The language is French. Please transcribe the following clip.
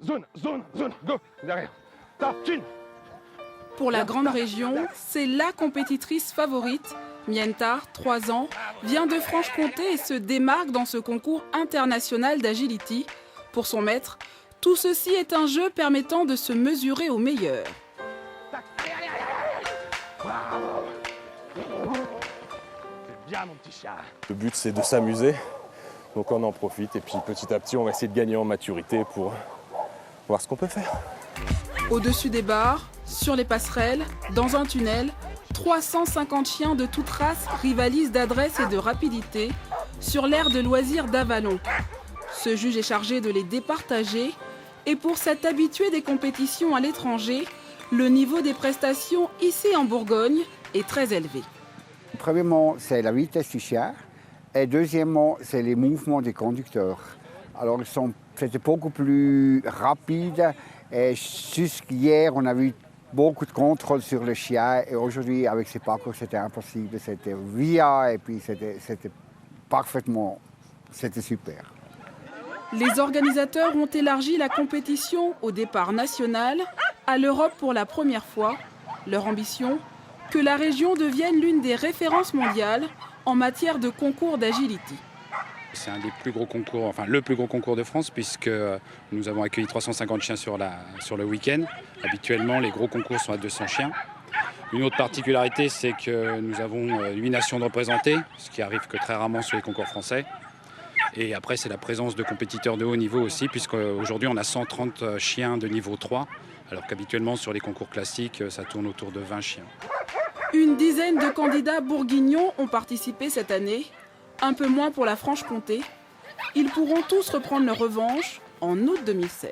Zone, go. Derrière. Ta, chin. Pour la grande région, c'est la compétitrice favorite. Mientard, 3 ans, vient de Franche-Comté et se démarque dans ce concours international d'agility. Pour son maître, tout ceci est un jeu permettant de se mesurer aux meilleurs. C'est bien, mon petit chat. Le but, c'est de s'amuser. Donc on en profite et puis petit à petit, on va essayer de gagner en maturité pour voir ce qu'on peut faire. Au-dessus des barres, sur les passerelles, dans un tunnel, 350 chiens de toutes races rivalisent d'adresse et de rapidité sur l'aire de loisirs d'Avalon. Ce juge est chargé de les départager et pour cet habitué des compétitions à l'étranger, le niveau des prestations ici en Bourgogne est très élevé. Premièrement, c'est la vitesse du chien et deuxièmement, c'est les mouvements des conducteurs. Alors, c'était beaucoup plus rapide et jusqu'hier, on a vu beaucoup de contrôle sur le chien et aujourd'hui, avec ces parcours, c'était impossible. C'était via et puis c'était parfaitement, c'était super. Les organisateurs ont élargi la compétition au départ national à l'Europe pour la première fois. Leur ambition, que la région devienne l'une des références mondiales en matière de concours d'agility. C'est un des plus gros concours, enfin le plus gros concours de France puisque nous avons accueilli 350 chiens sur le week-end. Habituellement, les gros concours sont à 200 chiens. Une autre particularité, c'est que nous avons 8 nations de représentées, ce qui arrive que très rarement sur les concours français. Et après, c'est la présence de compétiteurs de haut niveau aussi, puisqu'aujourd'hui, on a 130 chiens de niveau 3, alors qu'habituellement, sur les concours classiques, ça tourne autour de 20 chiens. Une dizaine de candidats bourguignons ont participé cette année, un peu moins pour la Franche-Comté. Ils pourront tous reprendre leur revanche en août 2016.